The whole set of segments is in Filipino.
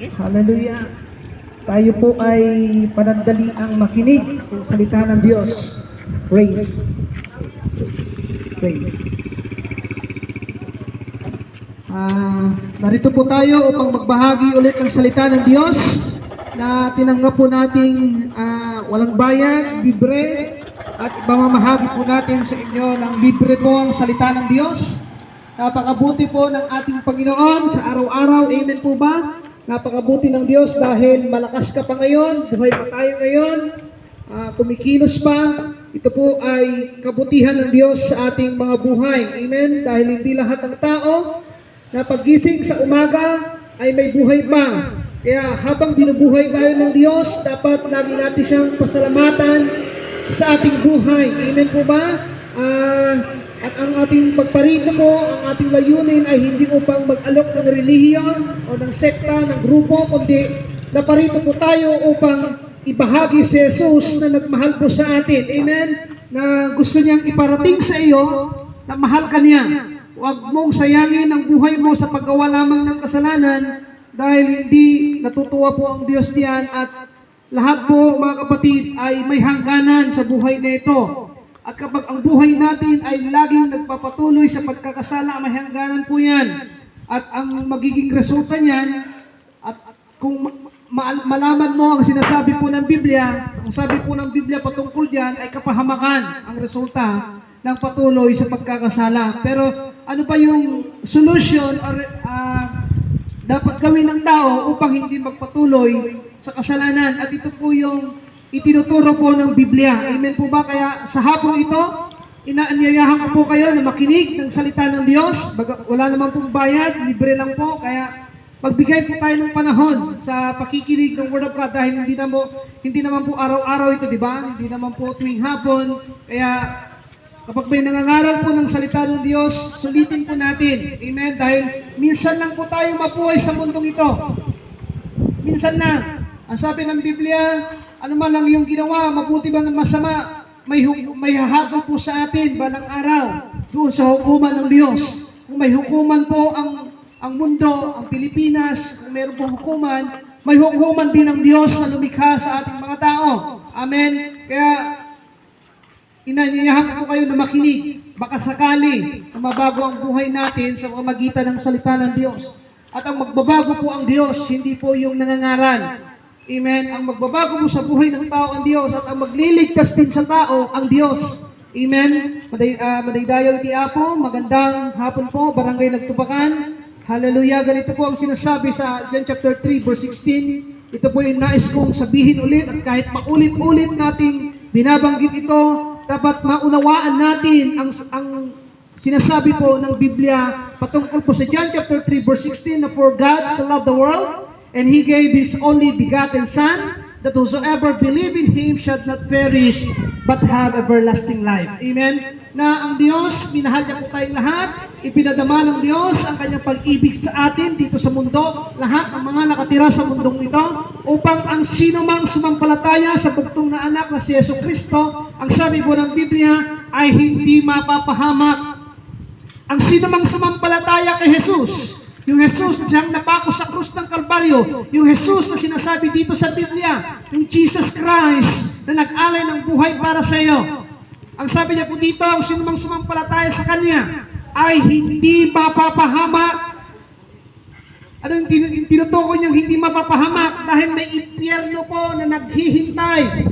Hallelujah. Tayo po ay panandaliang makinig ng salita ng Diyos. Praise. Praise. Narito po tayo upang magbahagi ulit ng salita ng Diyos na tinanggap po nating walang bayad, libre, at ipamamahagi po natin sa inyo ng libre po ang salita ng Diyos. Napakabuti po ng ating Panginoon sa araw-araw. Amen po ba? Napakabuti ng Diyos dahil malakas ka pa ngayon, buhay pa tayo ngayon, kumikilos pa. Ito po ay kabutihan ng Diyos sa ating mga buhay. Amen? Dahil hindi lahat ng tao na paggising sa umaga ay may buhay pa. Kaya habang binubuhay tayo ng Diyos, dapat lagi natin siyang pasalamatan sa ating buhay. Amen po ba? At ang ating pagparito po, ang ating layunin ay hindi upang mag-alok ng relihiyon o ng sekta, ng grupo, kundi naparito po tayo upang ibahagi si Jesus na nagmahal po sa atin. Amen? Na gusto niyang iparating sa iyo na mahal ka niya. Huwag mong sayangin ang buhay mo sa paggawa lamang ng kasalanan dahil hindi natutuwa po ang Diyos diyan at lahat po mga kapatid ay may hangganan sa buhay na ito. At kapag ang buhay natin ay laging nagpapatuloy sa pagkakasala, may hangganan po yan. At ang magiging resulta niyan, at kung malaman mo ang sinasabi po ng Biblia, ang sabi po ng Biblia patungkol diyan ay kapahamakan ang resulta ng patuloy sa pagkakasala. Pero ano pa yung solution or dapat gawin ng tao upang hindi magpatuloy sa kasalanan? At ito po yung itinuturo po ng Biblia. Amen po ba? Kaya sa hapong ito, inaanyayahan ko po kayo na makinig ng salita ng Diyos. Wala naman pong bayad, libre lang po. Kaya magbigay po tayo ng panahon sa pakikinig ng Word of God dahil hindi naman po araw-araw ito, di ba? Hindi naman po tuwing hapon. Kaya kapag may nangangaral po ng salita ng Diyos, sulitin po natin. Amen? Dahil minsan lang po tayo mabuhay sa mundong ito. Minsan lang. Ang sabi ng Biblia, ano man lang yung ginawa, mabuti ba ng masama, may hahabol po sa atin balang araw doon sa hukuman ng Diyos. Kung may hukuman po ang mundo, ang Pilipinas, kung meron pong hukuman, may hukuman din ng Diyos na lumikha sa ating mga tao. Amen? Kaya inanyayahan ko kayo na makinig. Baka sakali na mabago ang buhay natin sa pamamagitan ng salita ng Diyos. At ang magbabago po ang Diyos, hindi po yung nangangaral. Amen. Ang magbabago mo sa buhay ng tao ang Diyos at ang magliligtas din sa tao ang Diyos. Amen. Madaydayo iti Apo, magandang hapon po, barangay Nagtupakan. Hallelujah. Ganito po ang sinasabi sa John chapter 3 verse 16. Ito po yung nais kong sabihin ulit at kahit paulit-ulit nating binabanggit ito, dapat maunawaan natin ang sinasabi po ng Biblia patungkol po sa John chapter 3 verse 16 na for God so loved the world and He gave His only begotten Son, that whosoever believe in Him shall not perish, but have everlasting life. Amen? Na ang Diyos, minahal niya po tayong lahat, ipinadama ng Diyos ang kanyang pag-ibig sa atin dito sa mundo, lahat ng mga nakatira sa mundong ito, upang ang sino mang sumampalataya sa bugtong na anak na si Yesu Kristo, ang sabi po ng Biblia, ay hindi mapapahamak. Ang sino mang sumampalataya kay Jesus, yung Jesus na siyang napako sa krus ng Kalbaryo, yung Jesus na sinasabi dito sa Biblia, yung Jesus Christ na nag-alay ng buhay para sa iyo. Ang sabi niya po dito, ang sinumang sumampalataya sa Kanya ay hindi mapapahamak. Ano yung tinutukoy niyang hindi mapapahamak? Dahil may impyerno po na naghihintay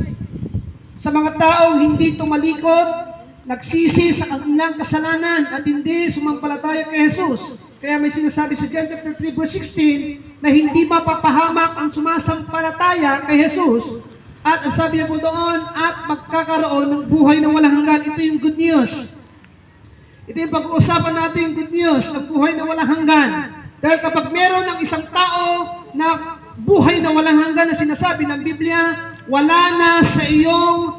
sa mga taong hindi tumalikod, nagsisi sa kanilang kasalanan at hindi sumampalataya kay Jesus. Kaya may sinasabi sa John chapter 3 verse 16 na hindi mapapahamak ang sumasampalataya kay Jesus. At ang sabi niya po doon, at magkakaroon ng buhay na walang hanggan. Ito yung good news. Ito yung pag-uusapan natin yung good news, ang buhay na walang hanggan. Dahil kapag meron ng isang tao na buhay na walang hanggan na sinasabi ng Biblia, wala na sa iyong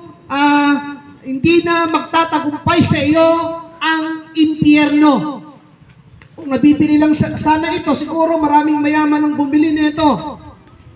hindi na magtatagumpay sa iyo ang impyerno. Kung nabibili lang sana ito, siguro maraming mayaman ang bumili nito.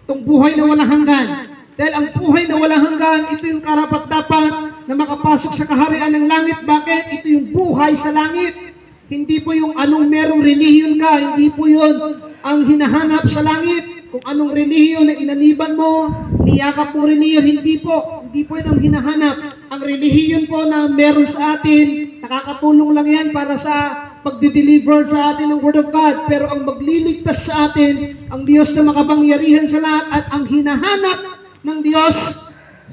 Itong buhay na walang hanggan. Dahil ang buhay na walang hanggan, ito yung karapat-dapat na makapasok sa kaharian ng langit. Bakit? Ito yung buhay sa langit. Hindi po yung anong merong relihiyon ka, hindi po yun ang hinahanap sa langit. kung anong relihiyon na inaniban mo, niyakap mong relihiyon, hindi po. Hindi po yun ang hinahanap. Ang relihiyon po na meron sa atin, nakakatulong lang yan para sa pagdi-deliver sa atin ng Word of God. Pero ang magliligtas sa atin, ang Diyos na makapangyarihan sa lahat at ang hinahanap ng Diyos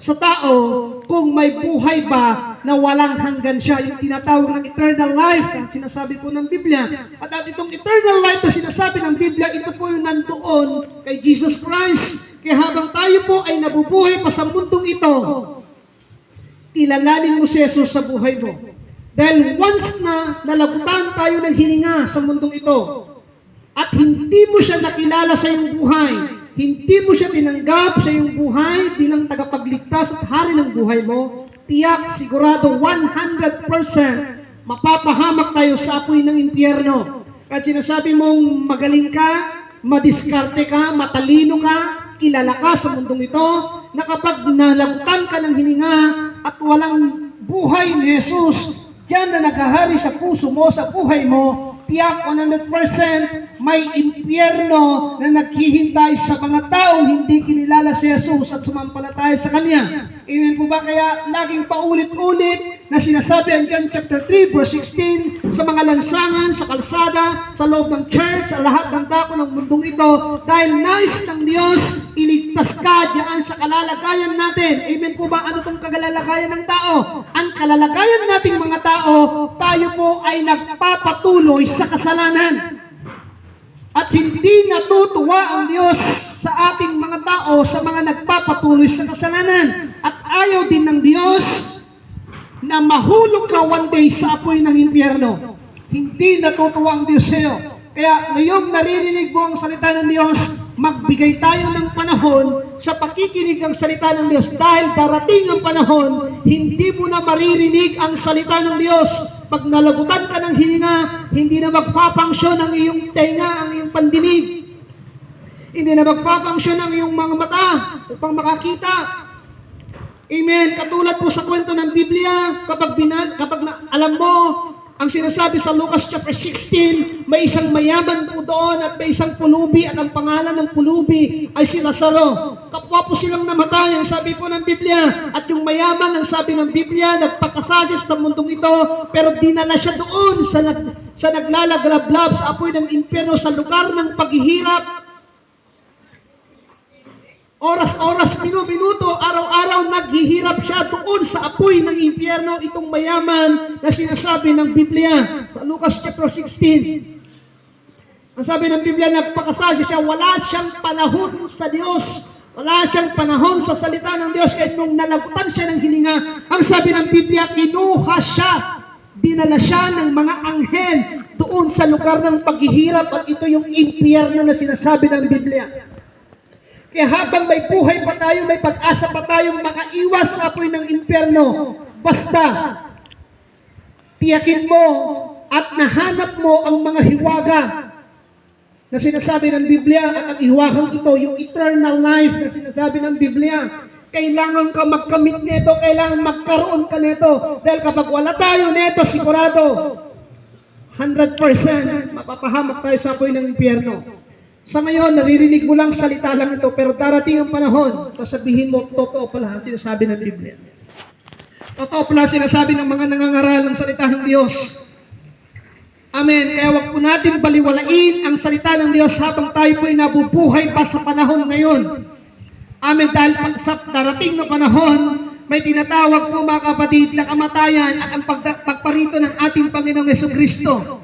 sa tao kung may buhay ba na walang hanggan siya, yung tinatawag ng eternal life na sinasabi po ng Biblia. At itong eternal life na sinasabi ng Biblia, ito po yung nandoon kay Jesus Christ. Kaya habang tayo po ay nabubuhay pa sa mundong ito, kilalanin mo si Jesus sa buhay mo. Dahil once na nalabutan tayo ng hininga sa mundong ito, at hindi mo siya nakilala sa iyong buhay, hindi mo siya tinanggap sa iyong buhay bilang tagapagligtas at hari ng buhay mo, tiyak, sigurado, 100% mapapahamak tayo sa apoy ng impyerno. At sinasabi mong magaling ka, madiskarte ka, matalino ka, kilala ka sa mundong ito, na kapag nalabutan ka ng hininga at walang buhay ni Jesus, diyan na naghahari sa puso mo, sa buhay mo, tiyak 100% may impyerno na naghihintay sa mga taong hindi kinilala si Jesus at sumampalataya sa Kanya. Amen po ba? Kaya laging paulit-ulit na sinasabi ang John chapter 3 verse 16 sa mga lansangan, sa kalsada, sa loob ng church, sa lahat ng dako ng mundong ito, dahil nais ng Diyos, iligtas ka diyan sa kalalagayan natin. Amen po ba? Ano pong kalalagayan ng tao? Ang kalalagayan nating mga tao, tayo po ay nagpapatuloy sa kasalanan. At hindi natutuwa ang Diyos sa ating mga tao, sa mga nagpapatuloy sa kasalanan. At ayaw din ng Diyos na mahulog ka one day sa apoy ng impyerno. Hindi natutuwa ang Diyos sa iyo. Kaya ngayong naririnig mo ang salita ng Diyos, magbigay tayo ng panahon sa pakikinig ng salita ng Diyos. Dahil darating ang panahon, hindi mo na maririnig ang salita ng Diyos. Pag nalagutan ka ng hininga, hindi na magpa-function ang iyong tenga, ang iyong pandinig. Hindi na magpa-function ang iyong mga mata upang makakita. Amen. Katulad po sa kwento ng Biblia, kapag alam mo, ang sinasabi sa Lucas chapter 16, may isang mayaman po doon at may isang pulubi at ang pangalan ng pulubi ay si Lazaro. Kapwa po silang namatay, ang sabi po ng Biblia. At yung mayaman, ang sabi ng Biblia, nagpakasasya sa mundong ito, pero dinala siya doon sa naglalaglablab sa apoy ng impyerno, sa lugar ng paghihirap. Oras-oras, minuto, araw-araw naghihirap siya doon sa apoy ng impyerno, itong mayaman na sinasabi ng Biblia sa Lucas chapter 16. Ang sabi ng Biblia, nagpakasasya siya, wala siyang panahon sa Diyos, wala siyang panahon sa salita ng Diyos, kaya nung nalagutan siya ng hininga, ang sabi ng Biblia, kinuha siya, dinala siya ng mga anghel doon sa lugar ng paghihirap, at ito yung impyerno na sinasabi ng Biblia. Kaya habang may buhay pa tayo, may pag-asa pa tayong makaiwas sa apoy ng impyerno. Basta, tiyakin mo at nahanap mo ang mga hiwaga na sinasabi ng Biblia, at ang hiwagang ito, yung eternal life na sinasabi ng Biblia. Kailangan ka magkamit nito, kailangan magkaroon ka nito. Dahil kapag wala tayo nito, sigurado, 100% mapapahamak tayo sa apoy ng impyerno. Sa ngayon, naririnig mo lang salita lang ito, pero darating ang panahon, sasabihin mo, totoo pala ang sinasabi ng Biblia. Totoo pala sinasabi ng mga nangangaral ng salita ng Diyos. Amen. Kaya wag po natin baliwalain ang salita ng Diyos habang tayo po ay nabubuhay pa sa panahon ngayon. Amen. Dahil sa darating na panahon, may tinatawag po mga kapatid na kamatayan at ang pagparito ng ating Panginoong Jesucristo.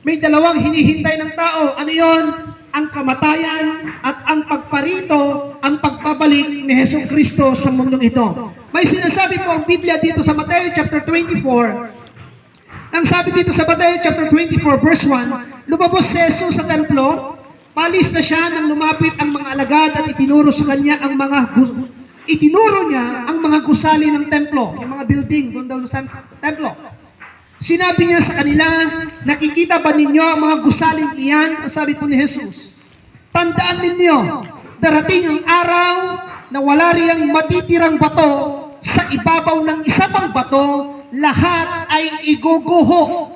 May dalawang hinihintay ng tao. Ano yon? Ang kamatayan at ang pagparito, ang pagbabalik ni Jesucristo sa mundong ito. May sinasabi po ang Biblia dito sa Mateo chapter 24. Ang sabi dito sa Mateo chapter 24 verse 1, lumabas si Jesus sa templo, palis na siya nang lumapit ang mga alagad at itinuro niya ang mga gusali ng templo, yung mga building doon daw sa templo. Sinabi niya sa kanila, nakikita ba ninyo ang mga gusaling iyan? Sabi po ni Jesus, tandaan ninyo, darating ang araw na wala riyang matitirang bato sa ibabaw ng isa pang bato, lahat ay iguguho.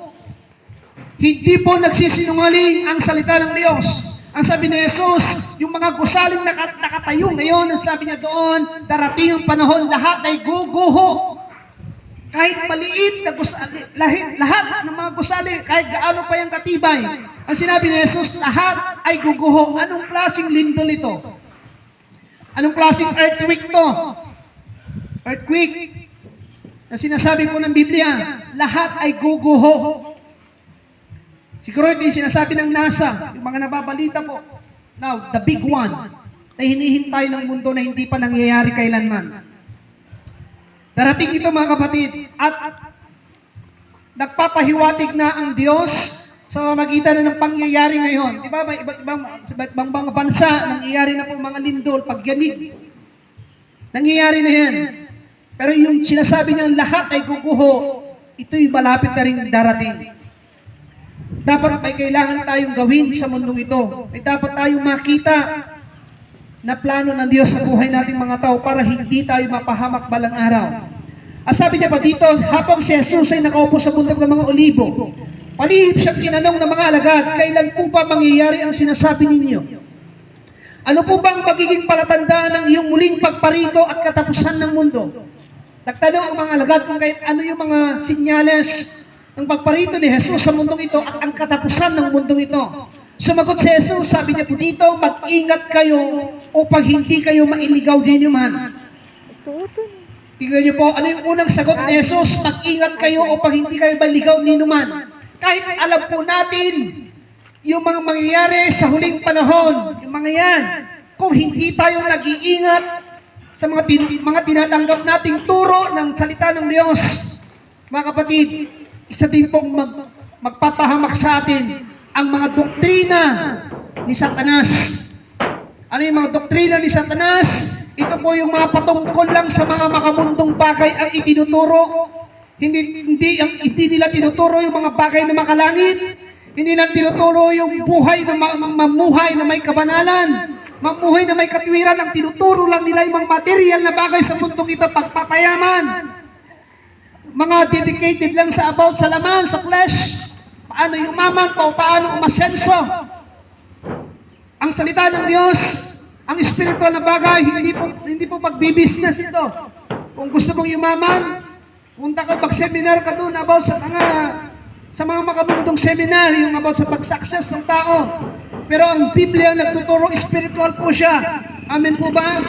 Hindi po nagsisinungaling ang salita ng Diyos. Ang sabi ni Jesus, yung mga gusaling nakatayo ngayon, ang sabi niya doon, darating yung panahon, lahat ay guguho. Kahit maliit na gusali, lahat ng mga gusali, kahit gaano pa yung katibay, ang sinabi ni Jesus, lahat ay guguho. Anong klaseng lindol ito? Anong klaseng earthquake to? Earthquake na sinasabi po ng Biblia, lahat ay guguho. Siguro ito yung sinasabi ng NASA, yung mga nababalita po. Now, the big one, na hinihintay ng mundo na hindi pa nangyayari kailanman. Darating ito mga kapatid, at nagpapahiwatig na ang Diyos sa magitan ng pangyayari ngayon. Di ba? May iba't ibang mga bansa, nangyayari na po mga lindol, pagyanig. Nangyayari na yan. Pero yung sinasabi niyang lahat ay guguho, ito'y malapit na rin darating. Dapat may kailangan tayong gawin sa mundong ito. May dapat tayong makita na plano ng Diyos sa buhay nating mga tao para hindi tayo mapahamak balang araw. At sabi niya pa dito, habang si Jesus ay nakaupo sa bundok ng mga olibo, palihim siyang tinanong ng mga alagad, kailan po ba mangyayari ang sinasabi ninyo? Ano po bang magiging palatandaan ng iyong muling pagparito at katapusan ng mundo? Nagtanong ang mga alagad kung ano yung mga sinyales ng pagparito ni Jesus sa mundong ito at ang katapusan ng mundong ito. Sumagot si Jesus, sabi niya po dito, mag-ingat kayo upang hindi kayo mailigaw din man. Tingnan niyo po, ano yung unang sagot ni Jesus? Mag-ingat kayo upang hindi kayo maligaw din man. Kahit alam po natin yung mga mangyayari sa huling panahon, yung mga yan, kung hindi tayo nag-iingat sa mga tinatanggap nating turo ng salita ng Diyos, mga kapatid, isa din pong magpapahamak sa atin ang mga doktrina ni Satanas. Ano yung mga doktrina ni Satanas? Ito po yung mga patungkol lang sa mga makamundong bagay ang itinuturo. Hindi nila tinuturo yung mga bagay na makalangit. Hindi nila tinuturo yung buhay na mamuhay na may kabanalan. Mamuhay na may katwiran. Ang tinuturo lang nila yung mga material na bagay sa mundong ito, pagpapayaman. Mga dedicated lang sa about sa laman, sa flesh, paano yumaman, paano umasenso. Ang salita ng Diyos, ang spiritual na bagay, hindi po pagbibusiness ito. Kung gusto mong yumaman, punta ka, mag-seminar ka doon about sa mga makamundong seminar, yung about sa pag-success ng tao. Pero ang Biblia nagtuturo, spiritual po siya. Amen po ba?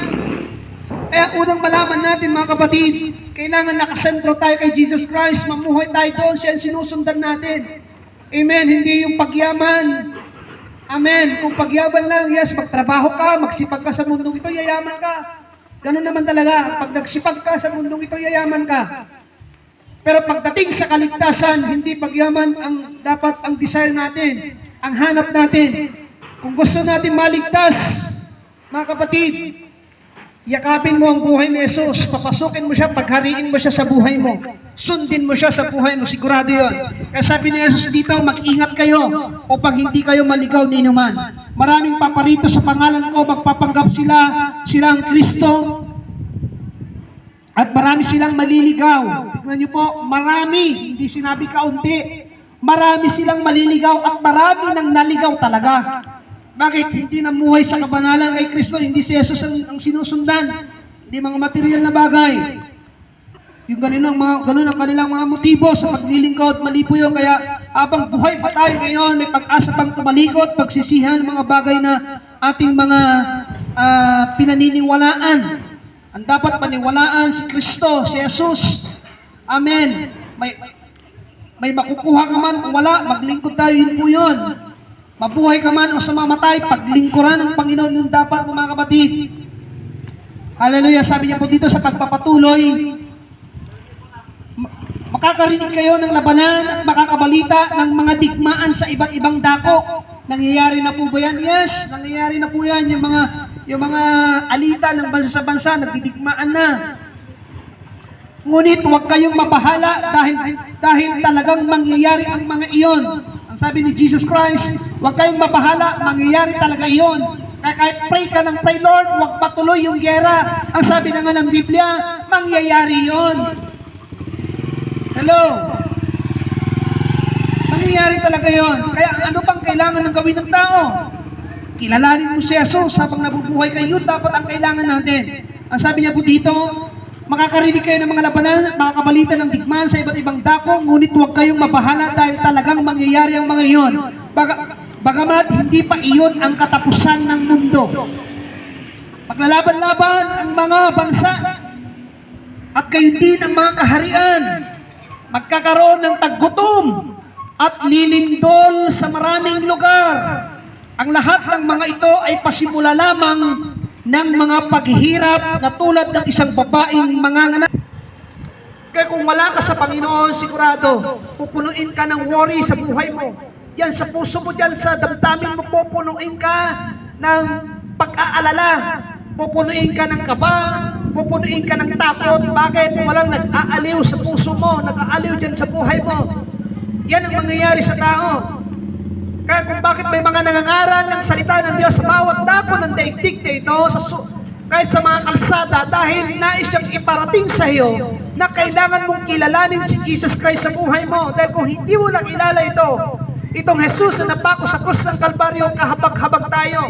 Kaya unang malaman natin mga kapatid, kailangan nakasentro tayo kay Jesus Christ, mamuhay tayo doon, siya ang sinusundan natin. Amen, hindi yung pagyaman. Amen, kung pagyaman lang, yes, magtrabaho ka, magsipag ka sa mundong ito, yayaman ka. Ganun naman talaga, pag nagsipag ka sa mundong ito, yayaman ka. Pero pagdating sa kaligtasan, hindi pagyaman ang dapat ang desire natin, ang hanap natin. Kung gusto natin maligtas, mga kapatid, yakapin mo ang buhay ni Jesus, papasukin mo siya, paghariin mo siya sa buhay mo. Sundin mo siya sa buhay mo, sigurado yun. Kaya sabi ni Jesus dito, mag-ingat kayo upang hindi kayo maligaw ni inuman. Maraming paparito sa pangalan ko, magpapanggap sila ang Kristo, at marami silang maliligaw. Tignan niyo po, marami, hindi sinabi kaunti. Marami silang maliligaw at marami nang naligaw talaga. Bakit? Hindi namuhay sa kabanalan kay Kristo, hindi si Jesus ang sinusundan. Hindi mga material na bagay. Yung ganun ang kanilang mga motibo sa paglilingkod, mali po yun. Kaya habang buhay pa tayo ngayon, may pag-asa pang tumalikod, pagsisihan ng mga bagay na ating mga pinaniniwalaan. Ang dapat paniwalaan si Kristo, si Jesus. Amen. May makukuha ka man kung wala, maglingkod tayo, yun po yun. Mabuhay ka man o samamatay, paglingkuran ng Panginoon yung dapat mo mga kapatid. Hallelujah, sabi niya po dito sa pagpapatuloy, makakarinig kayo ng labanan at makakabalita ng mga digmaan sa iba't ibang dako. Nangyayari na po ba yan? Yes, nangyayari na po yan. Yung mga alita ng bansa sa bansa, nagdidigmaan na. Ngunit huwag kayong mabahala dahil talagang mangyayari ang mga iyon. Ang sabi ni Jesus Christ, huwag kayong mabahala, mangyayari talaga iyon. Kahit pray ka ng pray, Lord, huwag patuloy yung gera. Ang sabi na nga ng Biblia, mangyayari iyon. Hello? Mangyayari talaga iyon. Kaya ano pang kailangan ng gawin ng tao? Kilalanin mo si Jesus habang nabubuhay kayo, dapat ang kailangan natin. Ang sabi niya po dito, makakarinig kayo ng mga labanan at makakabalita ng digmaan sa iba't ibang dako, ngunit huwag kayong mabahala dahil talagang mangyayari ang mga iyon. Bagamat hindi pa iyon ang katapusan ng mundo. Maglalaban-laban ang mga bansa at kayo din ang mga kaharian. Magkakaroon ng taggutom at lilindol sa maraming lugar. Ang lahat ng mga ito ay pasimula lamang ng mga paghihirap na tulad ng isang babaeng manganganak. Kaya kung wala ka sa Panginoon, sigurado, pupunuin ka ng worry sa buhay mo. Yan sa puso mo, dyan sa damdamin mo, pupunuin ka ng pag-aalala. Pupunuin ka ng kaba, pupunuin ka ng takot. Bakit? Walang nag-aaliw sa puso mo, nag-aaliw dyan sa buhay mo. Yan ang mangyayari sa tao. Kaya kung bakit may mga nangangaral ng salita ng Diyos sa bawat dako ng daigdig na ito, kahit sa mga kalsada, dahil nais siyang iparating sa iyo na kailangan mong kilalanin si Jesus Christ sa buhay mo. Dahil kung hindi mo nakilala ito, itong Jesus na napako sa krus ng Kalbaryo, kahabag-habag tayo.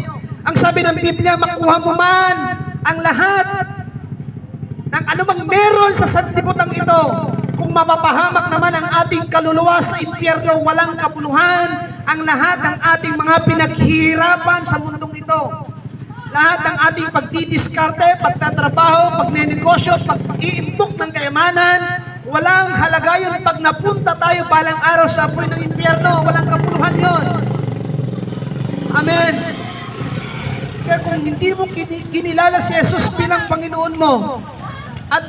Ang sabi ng Biblia, makuha mo man ang lahat ng anumang meron sa sanlibutan ito, kung mapapahamak naman ang ating kaluluwa sa impyerno, walang kapuluhan ang lahat ng ating mga pinaghihirapan sa mundong ito. Lahat ng ating pagdidiskarte, pagtatrabaho, pagnenegosyo, pag-iimbok ng kayamanan, walang halaga yun pag napunta tayo balang araw sa apoy ng impyerno, walang kapuluhan yun. Amen. Kaya kung hindi mo kinilala si Jesus bilang Panginoon mo, at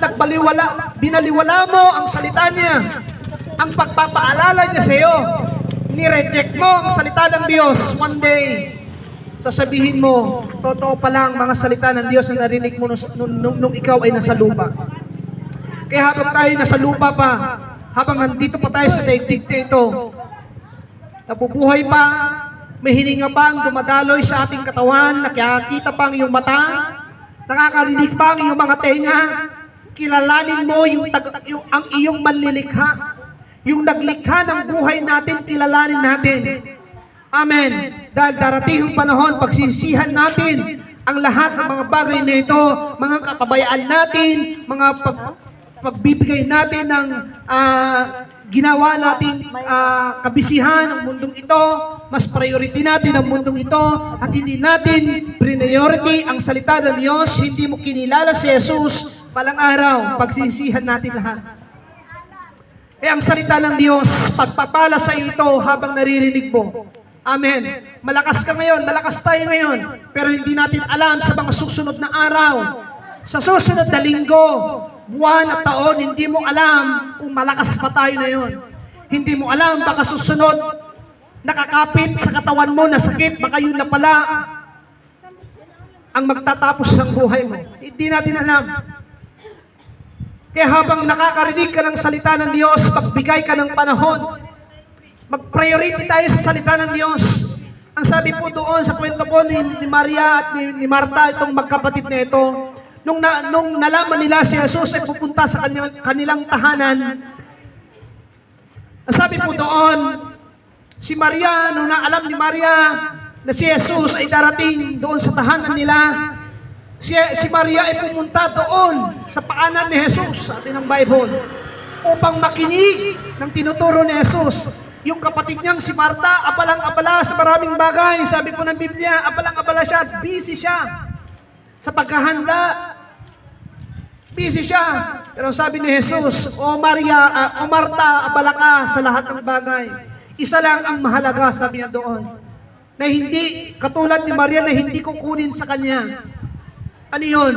binaliwala mo ang salita niya, ang pagpapaalala niya sa iyo, ni-reject mo ang salita ng Diyos, one day, sasabihin mo, totoo pa lang mga salita ng Diyos na narinig mo nung ikaw ay nasa lupa. Kaya habang tayo nasa lupa pa, habang nandito pa tayo sa daigdig na ito, nabubuhay pa, may hininga pa ang dumadaloy sa ating katawan, nakikita pa ang iyong mata, nakakarinig pa ang iyong mga tenga, kilalanin mo ang iyong manlilikha. Yung naglikha ng buhay natin, kilalanin natin. Amen. Dahil darating ang panahon, pagsisihan natin ang lahat ng mga bagay na ito, mga kapabayaan natin, mga pagbibigay natin ng ginawa nating kabisihan ng mundong ito, mas priority natin ang mundong ito, at hindi natin priority ang salita ng Diyos, hindi mo kinilala si Jesus, palang araw, pagsisihan natin lahat. Kaya ang salita ng Diyos, pagpapala sa ito habang naririnig mo. Amen. Malakas ka ngayon, malakas tayo ngayon, pero hindi natin alam sa mga susunod na araw, sa susunod na linggo, buwan at taon, hindi mo alam kung malakas pa tayo na yun. Hindi mo alam, baka susunod, nakakapit sa katawan mo na sakit, baka yun na pala ang magtatapos ng buhay mo. Hindi natin alam. Kaya habang nakakarinig ka ng salita ng Diyos, pagbigay ka ng panahon, mag-priority tayo sa salita ng Diyos. Ang sabi po doon sa kwento po ni Maria at ni Marta, itong magkapatid na ito, nung nalaman nila si Jesus ay pupunta sa kanilang tahanan, ang sabi po doon, si Maria, nung naalam ni Maria na si Jesus ay darating doon sa tahanan nila, si Maria ay pumunta doon sa paanan ni Jesus sa atin ng Bible upang makinig ng tinuturo ni Jesus. Yung kapatid niyang si Marta, abalang-abala sa maraming bagay. Sabi po ng Biblia, abalang-abala siya, busy siya sa paghahanda. Busy siya. Pero sabi ni Jesus, O Marta, abala ka sa lahat ng bagay. Isa lang ang mahalaga, sabi niya doon, na hindi, katulad ni Maria, na hindi kukunin sa kanya. Ano yun?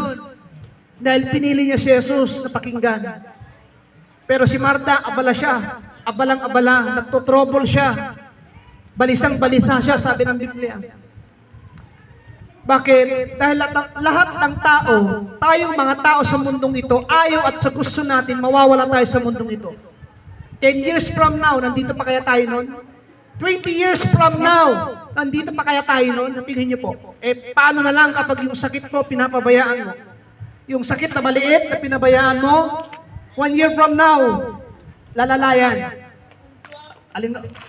Dahil pinili niya si Jesus na pakinggan. Pero si Marta, abala siya. Abalang-abala, nagtotrouble siya. Balisang-balisa siya, sabi ng Biblia. Bakit? Dahil lahat ng tao, tayong mga tao sa mundong ito, ayaw at sa gusto natin, mawawala tayo sa mundong ito. 10 years from now, nandito pa kaya tayo nun? 20 years from now, nandito pa kaya tayo nun? Sa tingin niyo po. Paano na lang kapag yung sakit mo, pinapabayaan mo? Yung sakit na maliit na pinabayaan mo, 1 year from now, lalalayan.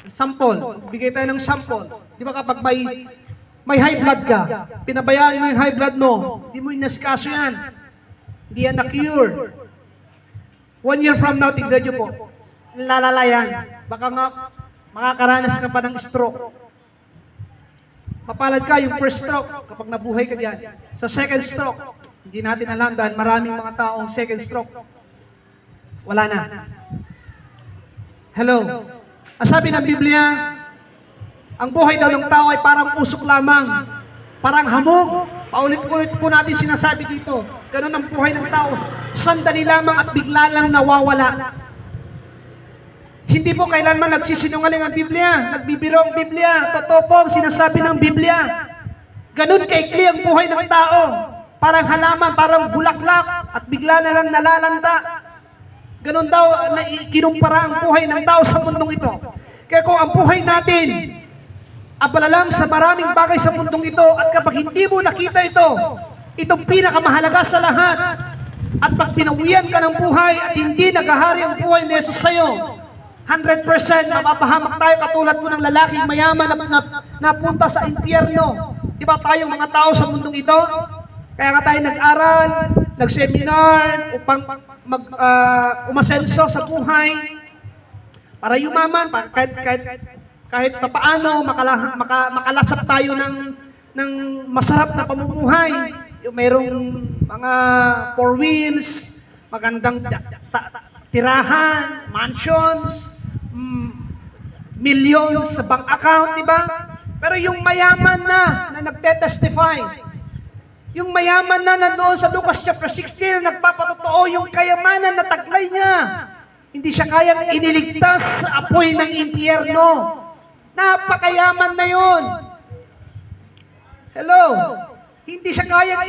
Sample. Bigay tayo ng sample. Di ba kapag may may high blood ka. Pinabayaan mo yung high blood mo. Hindi mo inasikaso yan. Hindi yan na-cure. 1 year from now, tignan nyo po. Lalala yan. Baka nga, makakaranas ka pa ng stroke. Mapalad ka yung first stroke kapag nabuhay ka diyan. Sa second stroke, hindi natin alam dahil maraming mga taong second stroke. Wala na. Hello. Ang sabi ng Biblia, ang buhay daw ng tao ay parang usok lamang. Parang hamog. Paulit-ulit ko natin sinasabi dito. Ganun ang buhay ng tao. Sandali lamang at bigla lang nawawala. Hindi po kailanman nagsisinungaling ang Biblia. Nagbibiro ang Biblia. Totoo po ang sinasabi ng Biblia. Ganun kaikli ang buhay ng tao. Parang halaman, parang bulaklak at bigla na lang nalalanta. Ganun daw na kinumpara ang buhay ng tao sa mundong ito. Kaya kung ang buhay natin abala lang sa maraming bagay sa mundong ito at kapag hindi mo nakita ito, itong pinakamahalaga sa lahat, at pag pinawian ka ng buhay at hindi naghahari ang buhay ni Jesus sa'yo, 100% mapapahamak tayo katulad mo ng lalaking mayaman na napunta sa impyerno. Di ba tayong mga tao sa mundong ito? Kaya nga tayo nag-aral, nag-seminar, upang umasenso sa buhay, para yumaman, kahit papaano makalasap tayo ng masarap na pamumuhay. Yung mayroong mga 4 wheels, magandang tirahan, mansions, millions sa bank account, di ba? Pero yung mayaman na nagte-testify, yung mayaman na nandoon sa Lucas chapter 16 na nagpapatotoo yung kayamanan na taglay niya, hindi siya kayang iniligtas sa apoy ng impyerno. Napakayaman na yun. Hello? Hindi siya kayang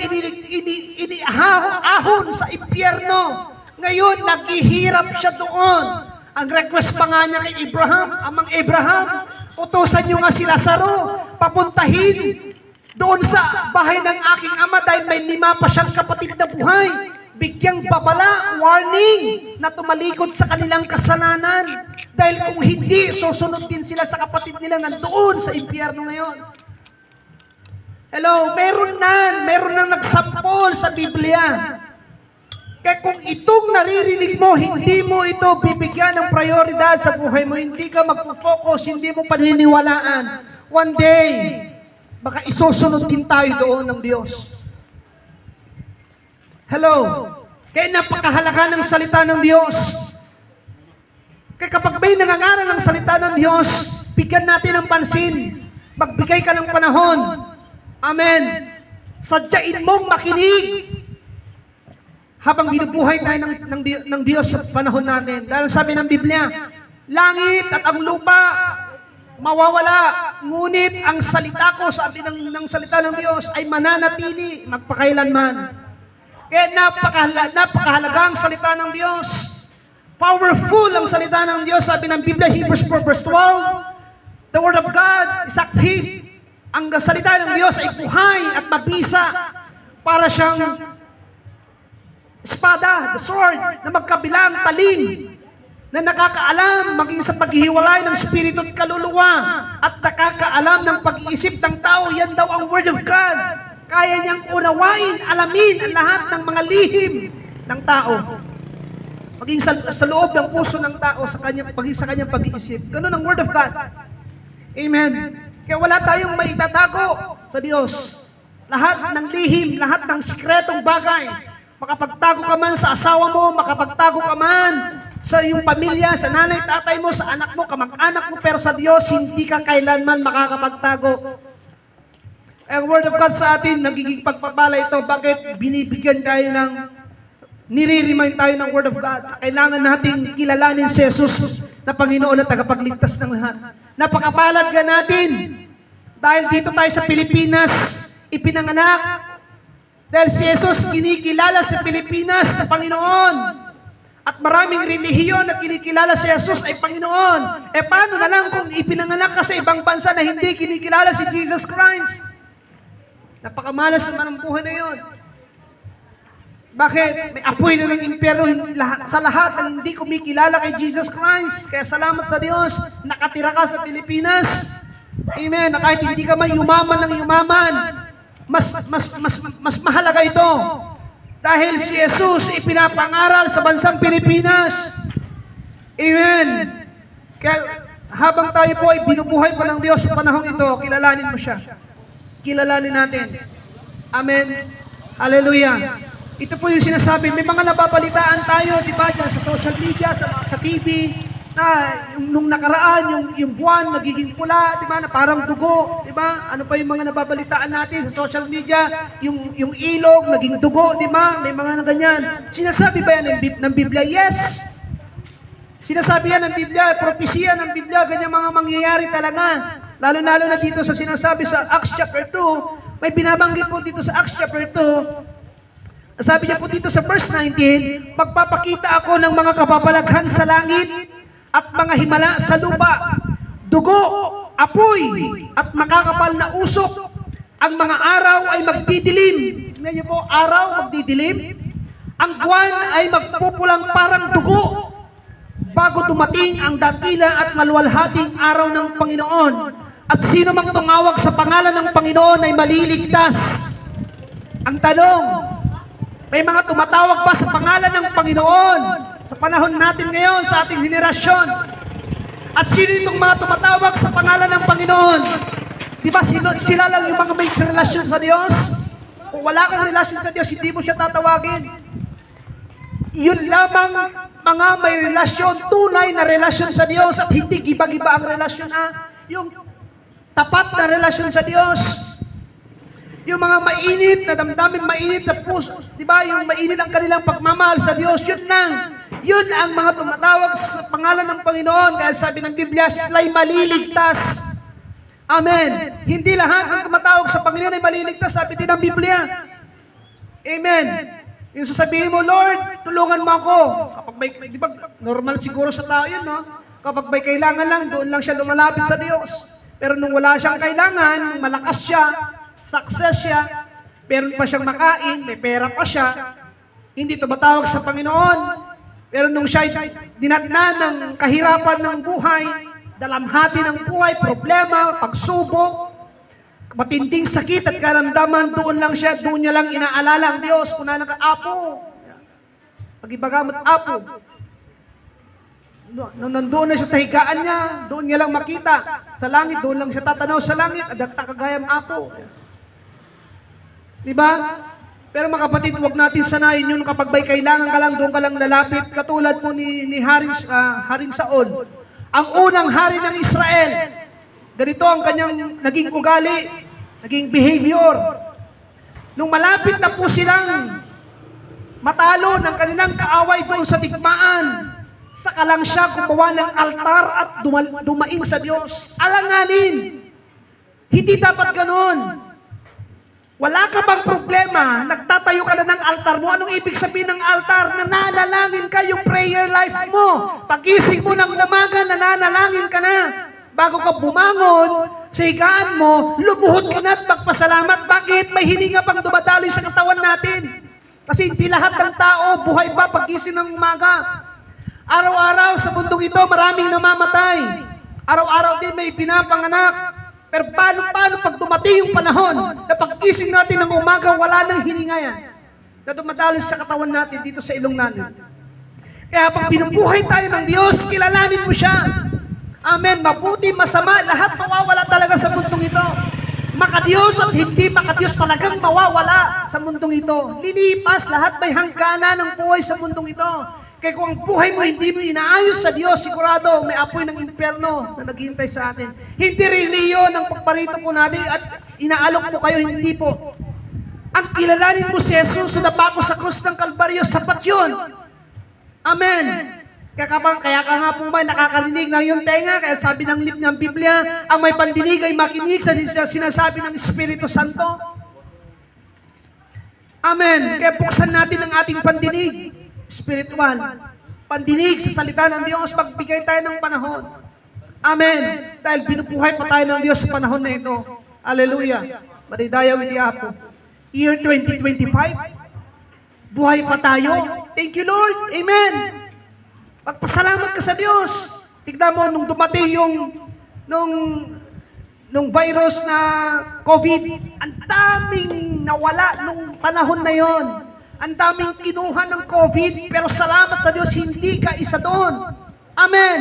iniahon sa impyerno. Ngayon, naghihirap siya doon. Ang request pa nga niya kay Abraham, amang Abraham, utusan niyo nga si Lazaro, papuntahin doon sa bahay ng aking ama dahil may 5 pa siyang kapatid na buhay. Bigyang babala, warning, na tumalikod sa kanilang kasalanan. Dahil kung hindi, susunod din sila sa kapatid nila nandoon sa impyerno ngayon. Hello, meron nang nagsampol sa Biblia. Kaya kung itong naririnig mo, hindi mo ito bibigyan ng prioridad sa buhay mo, hindi ka magpo-focus, hindi mo paniniwalaan, one day, baka isusunod din tayo doon ng Diyos. Hello? Kaya napakahalaga ng salita ng Diyos. Kaya kapag may nangangaral ng salita ng Diyos, bigyan natin ng pansin. Magbigay ka ng panahon. Amen. Sadyain mong makinig habang binubuhay tayo ng Diyos sa panahon natin. Dahil sabi ng Biblia, langit at ang lupa mawawala, ngunit ang salita ko, sabi ng salita ng Diyos, ay mananatili magpakailanman. Kaya napakahalaga ang salita ng Diyos. Powerful ang salita ng Diyos. Sabi ng Biblia, Hebrews 4 verse 12, the Word of God is active. Ang salita ng Diyos ay buhay at mabisa para siyang espada, the sword, na magkabilang talim, na nakakaalam maging sa paghihiwalay ng spirito at kaluluwa, at nakakaalam ng pag-iisip ng tao. Yan daw ang Word of God. Kaya niyang unawain, alamin ang lahat ng mga lihim ng tao. Maging sa loob ng puso ng tao, sa kanyang pag-iisip. Ganun ang Word of God. Amen. Kaya wala tayong maitatago sa Diyos. Lahat ng lihim, lahat ng sikretong bagay, makapagtago ka man sa asawa mo, makapagtago ka man sa iyong pamilya, sa nanay, tatay mo, sa anak mo, kamag-anak mo, pero sa Diyos, hindi ka kailanman makakapagtago. Ang Word of God sa atin, nagiging pagpapala ito. Bakit binibigyan tayo nire-remind tayo ng Word of God? Kailangan natin kilalanin si Jesus na Panginoon at tagapagligtas ng lahat. Napakapalad ka natin dahil dito tayo sa Pilipinas ipinanganak. Dahil si Jesus kinikilala sa Pilipinas na Panginoon. At maraming relihiyon na kinikilala si Jesus ay Panginoon. E paano na lang kung ipinanganak ka sa ibang bansa na hindi kinikilala si Jesus Christ? Napakamalas naman ang buhay na yun. Bakit? May apoy na ng impyerno sa lahat ng hindi kumikilala kay Jesus Christ. Kaya salamat sa Diyos, nakatira ka sa Pilipinas. Amen. Na kahit hindi ka man yumaman ng yumaman, mas mahalaga ito. Dahil si Jesus ipinapangaral sa bansang Pilipinas. Amen. Kaya habang tayo po ay binubuhay pa ng Diyos sa panahong ito, kilalanin mo siya. Kilalanin natin. Amen. Hallelujah. Ito po yung sinasabi, may mga nababalitaan tayo, di ba, dyan sa social media, sa TV, na nung nakaraan, yung buwan nagiging pula, di ba, na parang dugo, di ba? Ano pa yung mga nababalitaan natin sa social media, yung ilog naging dugo, di ba? May mga na ganyan. Sinasabi ba yan ng Biblia? Yes. Sinasabi yan ng Biblia, propesya ng Biblia, ganyan mga mangyayari talaga. Lalo-lalo na dito sa sinasabi sa Acts chapter 2, may binabanggit po dito sa Acts chapter 2, sabi niya po dito sa verse 19, magpapakita ako ng mga kababalaghan sa langit at mga himala sa lupa, dugo, apoy, at makakapal na usok. Ang mga araw ay magdidilim. Tingnan niyo po, araw magdidilim. Ang buwan ay magpupulang parang dugo bago dumating ang dakila at maluwalhating araw ng Panginoon. At sino mang tumawag sa pangalan ng Panginoon ay maliligtas. Ang tanong, may mga tumatawag pa sa pangalan ng Panginoon sa panahon natin ngayon, sa ating henerasyon. At sino itong mga tumatawag sa pangalan ng Panginoon? Di ba sila lang yung mga may relasyon sa Diyos? Kung wala kang relasyon sa Diyos, hindi mo siya tatawagin. Yun lamang mga may relasyon, tunay na relasyon sa Diyos at hindi giba-giba ang relasyon yung tapat na relasyon sa Diyos. Yung mga mainit na damdamin, mainit sa puso, di ba? Yung mainit ang kanilang pagmamahal sa Diyos, yun lang. Yun ang mga tumatawag sa pangalan ng Panginoon. Kaya sabi ng Biblia, sila'y maliligtas. Amen. Hindi lahat ng tumatawag sa Panginoon ay maliligtas, sabi din ng Biblia. Amen. Yung sasabihin mo, Lord, tulungan mo ako. Kapag may, di ba, normal siguro sa tao yun, no? Kapag may kailangan lang, doon lang siya lumalapit sa Diyos. Pero nung wala siyang kailangan, malakas siya, success siya, meron pa siyang makain, may pera pa siya, hindi tumatawag sa Panginoon. Pero nung siya dinatnan ng kahirapan ng buhay, dalamhati ng buhay, problema, pagsubok, matinding sakit at karamdaman, doon niya lang inaalala ang Diyos, kung na Apo, pag-ibagamot, Apo. Nung nandoon na siya sa higaan niya, doon niya lang makita. Sa langit, doon lang siya tatanaw sa langit, adagta kagayam Apo. Diba? Pero mga kapatid, huwag natin sanayin yun kapag may kailangan ka lang, doon ka lang lalapit. Katulad po ni Haring Saul. Ang unang hari ng Israel, ganito ang kanyang naging ugali, naging behavior. Nung malapit na po silang matalo ng kanilang kaaway doon sa digmaan, saka lang siya gumawa ng altar at dumaing sa Diyos. Alanganin, hindi dapat ganon. Wala ka bang problema? Nagtatayo ka na ng altar mo. Anong ibig sabihin ng altar? Nananalangin ka, yung prayer life mo. Pag-ising mo ng umaga, nananalangin ka na. Bago ka bumangon, sa higaan mo, lumuhod ka na at magpasalamat. Bakit? May hininga pang dumadaloy sa katawan natin. Kasi hindi lahat ng tao buhay pa pag-ising ng umaga. Araw-araw sa mundong ito, maraming namamatay. Araw-araw din may pinapanganak. Pero paano pag dumating yung panahon na pag-ising natin ng umaga, wala nang hininga yan na dumadaloy sa katawan natin dito sa ilong natin. Kaya habang binubuhay tayo ng Diyos, kilalanin mo siya. Amen. Mabuti, masama, lahat mawawala talaga sa mundong ito. Makadiyos at hindi makadiyos talagang mawawala sa mundong ito. Lilipas, lahat may hangganan ng buhay sa mundong ito. Kaya kung ang buhay mo hindi mo inaayos sa Diyos, sigurado may apoy ng impyerno na naghihintay sa atin. Hindi reliyon ang pagparito po natin at inaalok po kayo, hindi po. Ang kilalanin mo si Jesus sa napako sa krus ng Kalbaryo, sapat yun. Amen. Kaya ka nga po ba, nakakarinig ng iyong tenga, kaya sabi ng lip ng Biblia, ang may pandinig ay makinig sa sinasabi ng Espiritu Santo. Amen. Kaya buksan natin ang ating pandinig. Spiritual. Pandinig sa salita ng Diyos, pagbigay tayo ng panahon. Amen. Dahil binubuhay pa tayo ng Diyos sa panahon na ito. Hallelujah. Madidaya with the Apo. Year 2025, buhay pa tayo. Thank you, Lord. Amen. Magpasalamat ka sa Diyos. Tignan mo, nung dumating nung virus na COVID, ang daming nawala nung panahon na yon. Ang daming kinuha ng COVID, pero salamat sa Diyos, hindi ka isa doon. Amen.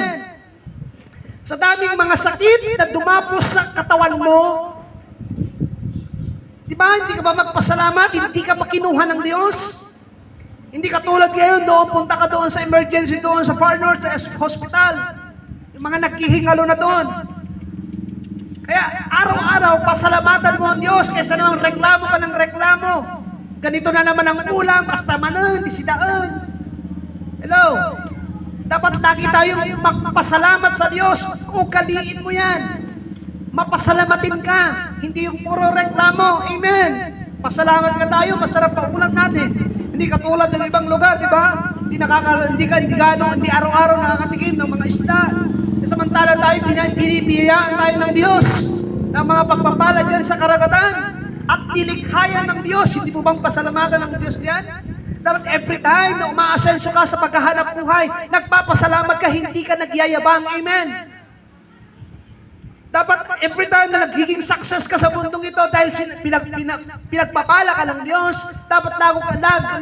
Sa daming mga sakit na dumapos sa katawan mo, di ba, hindi ka ba magpasalamat? Hindi ka ba kinuha ng Diyos? Hindi ka tulad ngayon doon, punta ka doon sa emergency, doon sa Far North, sa hospital. Yung mga naghihingalo na doon. Kaya araw-araw, pasalamatan mo ang Diyos kaysa naman reklamo ka ng reklamo. Ganito na naman ang ulam, kasta manan, disidaan. Hello? Dapat lagi tayong magpasalamat sa Diyos. Ugaliin mo yan. Mapasalamatin ka. Hindi yung puro reklamo. Amen. Pasalamat ka tayo, masarap ang ulam natin. Hindi katulad ng ibang lugar, di ba? Hindi araw-araw nakakatikim ng mga isda. Samantala tayo, pinibiyayaan tayo ng Diyos ng mga pagpapala dyan sa karagatan at nilikhayan ng Diyos. Hindi mo bang pasalamatan ng Diyos diyan? Dapat every time na umaasenso ka sa paghahanap buhay, nagpapasalamat ka, hindi ka nagyayabang. Amen. Dapat every time na nagiging success ka sa mundong ito dahil pinagpapala ka ng Diyos, dapat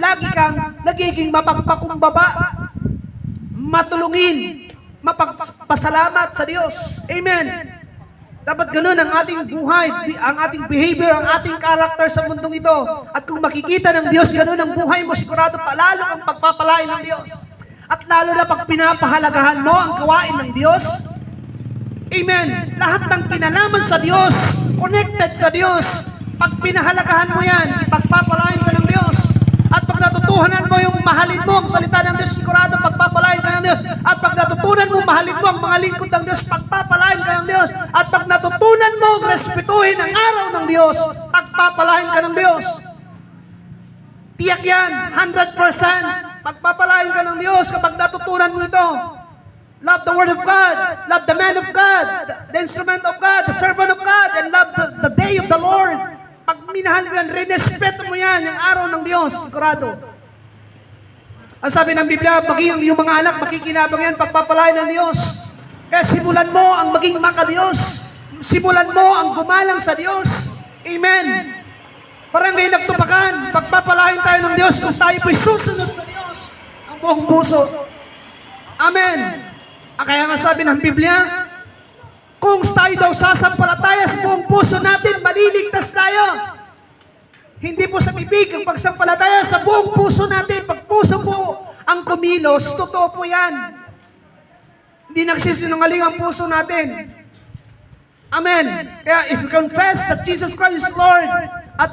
lagi kang nagiging mapagpakumbaba, matulungin, mapagpasalamat sa Diyos. Amen. Dapat ganun ang ating buhay, ang ating behavior, ang ating character sa mundong ito. At kung makikita ng Diyos, ganun ang buhay mo, sigurado palalo ang pagpapalain ng Diyos. At lalo na pag pinapahalagahan mo ang gawain ng Diyos. Amen. Lahat ng kinalaman sa Diyos, connected sa Diyos, pag pinahalagahan mo yan, pagpapalain ka ng Diyos. At pag natutuhanan mo yung mahalin mo ang salita ng Diyos, sigurado pagpapalain ka ng Diyos. At pag natutunan mo mahalin mo ang mga lingkod ng Diyos, pagpapalain ka ng Diyos. At pag natutunan mo respetuhin ang araw ng Diyos, pagpapalain ka ng Diyos. Tiyak yan, 100%. Pagpapalain ka ng Diyos kapag natutunan mo ito. Love the Word of God, love the man of God, the instrument of God, the servant of God, and love the day of the Lord. Pag minahal mo yan, rinespeto mo yan, yung araw ng Diyos, sigurado. Ang sabi ng Biblia, maging yung mga anak, makikinabang yan, pagpapalain ng Diyos. Kaya simulan mo ang maging maka-Diyos. Simulan mo ang gumalang sa Diyos. Amen. Parang ngayon nagtupakan, pagpapalain tayo ng Diyos kung tayo po'y susunod sa Diyos ang buong puso. Amen. Kaya nga sabi ng Biblia, kung tayo daw sasampalataya sa buong puso natin, maliligtas tayo. Hindi po sa bibig ang pagsampalataya, sa buong puso natin. Pag puso po ang kumilos, totoo po yan. Hindi nagsisinungaling ang puso natin. Amen. Kaya if you confess that Jesus Christ is Lord, at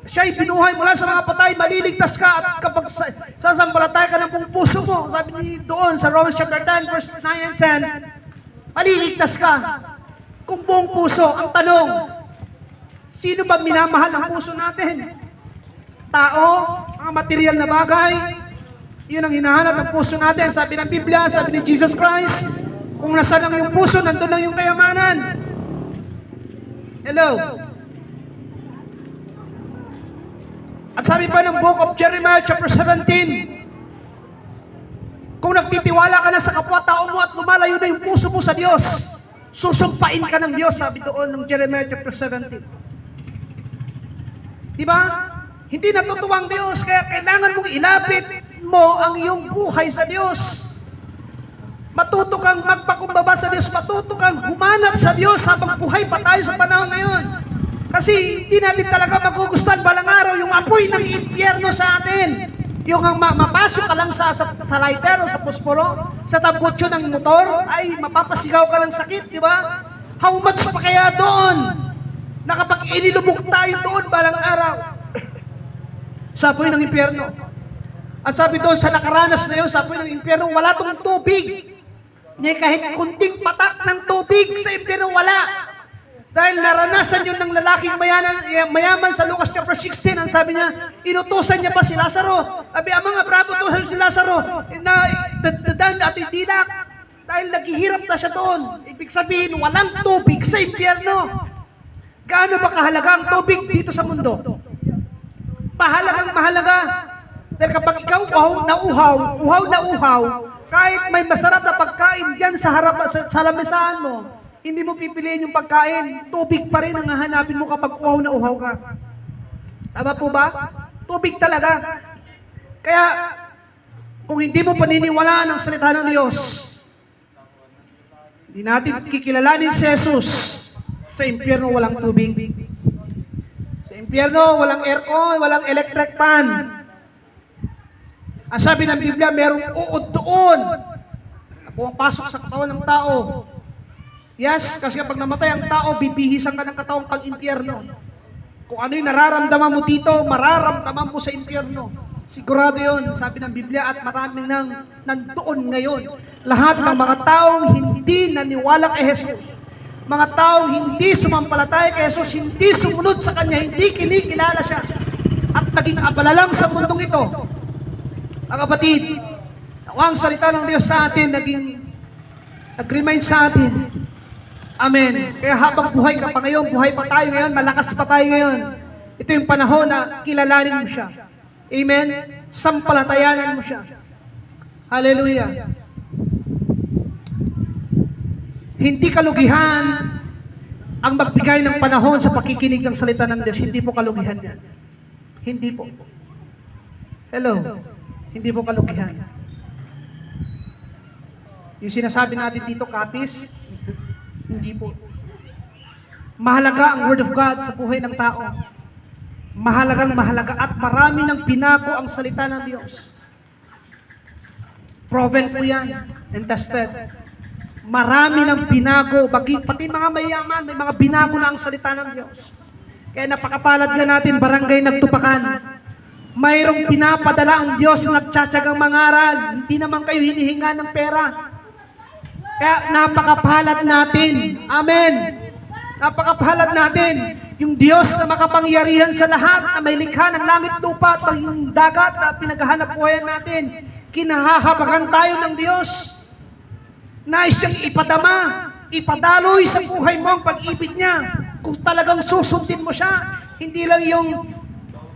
siya'y binuhay mula sa mga patay, maliligtas ka. At kapag sasampalataya ka ng buong puso mo, sabi ni doon sa Romans chapter 10, verse 9 and 10, maliligtas ka. Kung buong puso, ang tanong, sino ba minamahal ang puso natin? Tao, mga material na bagay, yun ang hinahanap ng puso natin. Sabi ng Biblia, sabi ni Jesus Christ, kung nasa lang yung puso, nandun lang yung kayamanan. Hello? At sabi pa ng book of Jeremiah chapter 17, kung nagtitiwala ka na sa kapwa-tao mo at lumalayo na yung puso mo sa Diyos, susumpain ka ng Diyos, sabi doon ng Jeremiah chapter 17. Diba? Hindi natutuwa ang Diyos, kaya kailangan mong ilapit mo ang iyong buhay sa Diyos. Matuto kang magpakumbaba sa Diyos, matuto kang humanap sa Diyos habang buhay pa tayo sa panahon ngayon. Kasi hindi natin talaga magugustuhan balang araw yung apoy ng impyerno sa atin. Yung mapasok ka lang sa lighter o sa posporo, sa tambutso ng motor, ay mapapasigaw ka ng sakit, di ba? How much pa kaya doon? Na kapag inilubog tayo doon balang araw, sa apoy ng impyerno. At sabi doon, sa nakaranas na yun, sa apoy ng impyerno, wala tong tubig. Hindi kahit kunting patak ng tubig sa impyerno, wala. Dahil naranasan yun ng lalaking mayaman sa Lucas chapter 16, ang sabi niya, inutusan niya pa si Lazaro. Sabi, ang mga bravo utusan si Lazaro, na dadan at idinak, dahil naghihirap na siya doon. Ibig sabihin, walang tubig sa impyerno. Gaano ba kahalaga ang tubig dito sa mundo? Mahalagang mahalaga. Dahil kapag ikaw uhaw na uhaw, kahit may masarap na pagkain dyan sa harap, sa lamisahan mo, Hindi mo pipiliin yung pagkain. Tubig pa rin ang hahanapin mo kapag uhaw na uhaw ka. Tama po ba? Tubig talaga. Kaya, kung hindi mo paniniwalaan ang salita ng Diyos, hindi natin kikilalanin si Jesus. Sa impyerno walang tubig. Sa impyerno walang aircon, walang electric fan. Ang sabi ng Biblia, merong uod doon na pumapasok sa katawan ng tao. Yes, kasi kapag namatay ang tao, bibihisan ka ng katawang pang-impyerno. Kung ano yung nararamdaman mo dito, mararamdaman mo sa impyerno. Sigurado yun, sabi ng Biblia, at maraming nandoon ngayon. Lahat ng mga taong hindi naniwala kay Jesus, mga taong hindi sumampalataya kay Jesus, hindi sumunod sa Kanya, hindi kinikilala siya, at naging abala lang sa mundong ito. Mga kapatid, ang salita ng Diyos sa atin, nag-remind sa atin. Amen. Kaya habang buhay ka pa ngayon, buhay pa tayo ngayon, malakas pa tayo ngayon. Ito yung panahon na kilalanin mo siya. Amen? Sampalatayanan mo siya. Hallelujah. Hindi kalugihan ang magbigay ng panahon sa pakikinig ng salita ng Diyos. Hindi po kalugihan yan. Hindi po. Hello? Hindi po kalugihan. Yung sinasabi natin dito, kapis, hindi po. Mahalaga ang Word of God sa buhay ng tao. Mahalagang mahalaga at marami ng pinago ang salita ng Diyos. Proven po yan and tested. Marami ng binago, pati mga mayaman, may mga binago na ang salita ng Diyos. Kaya napakapalad nga natin, barangay nagtupakan. Mayroong pinapadala ang Diyos na nagtsatsagang mangaral. Hindi naman kayo hinihinga ng pera. Kaya napakapalad natin. Amen. Napakapalad natin. Yung Diyos na makapangyarihan sa lahat, na may likha ng langit, lupa at maging dagat na pinaghahanap buhayan natin. Kinahahabakan tayo ng Diyos. Nais siyang ipadama, ipadaloy sa buhay mo ang pag-ibig niya. Kung talagang susundin mo siya, hindi lang yung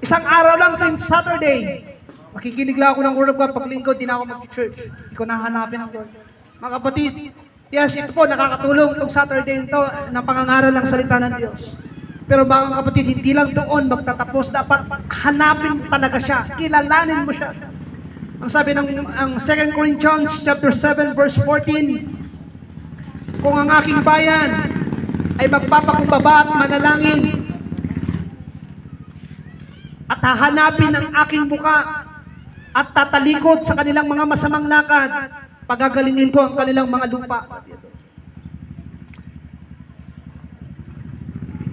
isang araw lang tuwing Saturday. Makikinig lang ako ng Word of God pag linggo, di na ako mag-church. Hindi ko nahanapin ang Lord. Mga kapatid, yes, ito po, nakakatulong itong Saturday ito na pangangaral ng salita ng Diyos. Pero mga kapatid, hindi lang doon magtatapos. Dapat hanapin talaga siya. Kilalanin mo siya. Ang sabi ng 2 Corinthians chapter 7 verse 14, kung ang aking bayan ay magpapakumbaba at manalangin at hahanapin ang aking buka at tatalikod sa kanilang mga masamang lakad, pagagalingin ko ang kanilang mga lupa.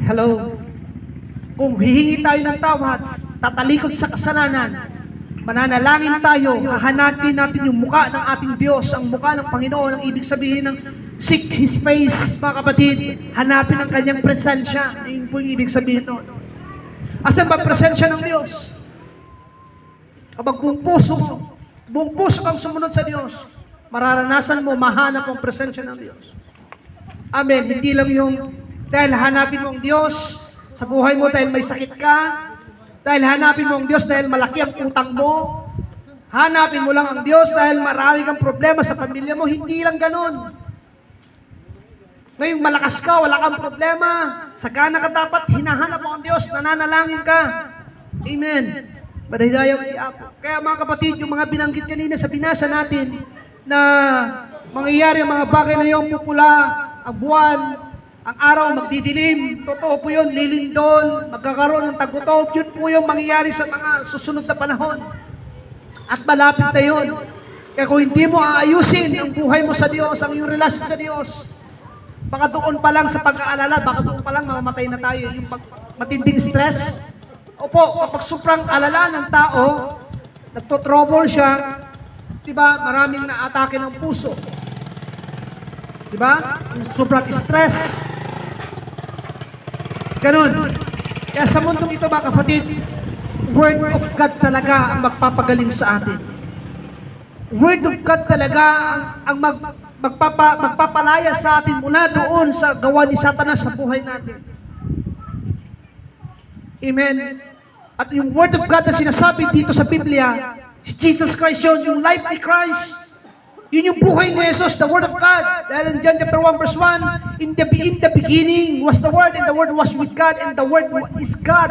Hello? Kung hihingi tayo ng tawad, tatalikod sa kasalanan, mananalangin tayo, hahanapin natin yung mukha ng ating Diyos, ang mukha ng Panginoon, ang ibig sabihin ng seek His face, mga kapatid, hanapin ang kanyang presensya. Yun po yung ibig sabihin doon. Asan ba presensya ng Diyos? Kapag buong puso kang sumunod sa Diyos, mararanasan mo, mahanap ang presensya ng Diyos. Amen. Hindi lang yung dahil hanapin mo ang Diyos sa buhay mo dahil may sakit ka, dahil hanapin mo ang Diyos dahil malaki ang utang mo, hanapin mo lang ang Diyos dahil marami kang problema sa pamilya mo, hindi lang ganun. Ngayong malakas ka, wala kang problema, sagana ka dapat, hinahanap mo ang Diyos, nananalangin ka. Amen. Kaya mga kapatid, yung mga binanggit kanina sa binasa natin, na mangyayari ang mga bagay na yung pupula, ang buwan, ang araw magdidilim, totoo po yun, lilindol, magkakaroon ng tagutob, yun po yung mangyayari sa mga susunod na panahon. At malapit na yun. Kaya kung hindi mo aayusin ang buhay mo sa Diyos, ang iyong relasyon sa Diyos, baka doon pa lang sa pag-aalala, baka doon pa lang mamamatay na tayo, yung matinding stress. Opo, kapag sobrang alala ng tao, nagtotrouble siya, diba, maraming naatake ng puso. Diba? Sobrang stress. Ganun. Kaya sa mundong ito, mga kapatid, Word of God talaga ang magpapagaling sa atin. Word of God talaga ang magpapalaya sa atin mula doon sa gawa ni Satanas sa buhay natin. Amen. At yung Word of God na sinasabi dito sa Biblia, si Jesus Christ yun, yung life ni Christ. Yun yung buhay ni Jesus, the Word of God. Dahil in John chapter 1 verse 1, in the beginning was the Word, and the Word was with God, and the Word is God.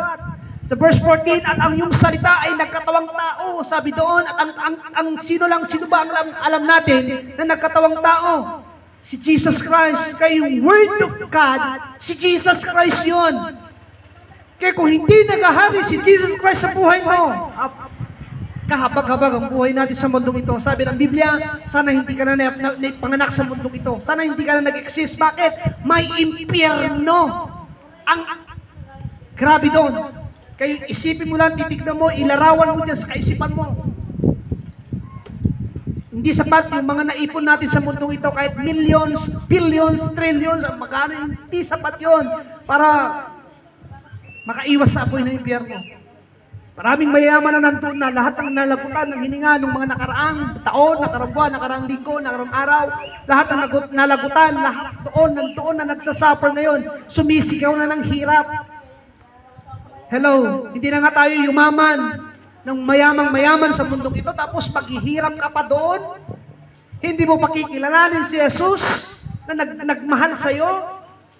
Sa verse 14, at ang yung salita ay nagkatawang tao, sabi doon, at ang sino ba ang alam natin na nagkatawang tao? Si Jesus Christ. Kaya yung Word of God, si Jesus Christ yun. Kaya kung hindi nagahari si Jesus Christ sa buhay mo, kahabag-habag ang buhay natin sa mundong ito. Sabi ng Biblia, sana hindi ka na panganak sa mundong ito. Sana hindi ka na nag-exist. Bakit? May impyerno. Grabe doon. Kaya isipin mo lang, titignan mo, ilarawan mo dyan sa kaisipan mo. Hindi sapat yung mga naipon natin sa mundong ito, kahit millions, billions, trillions, magkano, hindi sapat yon para makaiwas sa apoy ng impyerno. Maraming mayayaman na nandun na lahat ng nalagutan ng hininga ng mga nakaraang taon, nakaraang buwan, nakaraang linggo, nakaraang araw, lahat ng nalagutan, lahat doon na nagsasuffer ngayon, sumisigaw na ng hirap. Hello, hindi na nga tayo yumaman ng mayamang-mayaman sa mundong ito, tapos paghihirap ka pa doon, hindi mo pakikilalanin si Jesus na nagmahal sa'yo.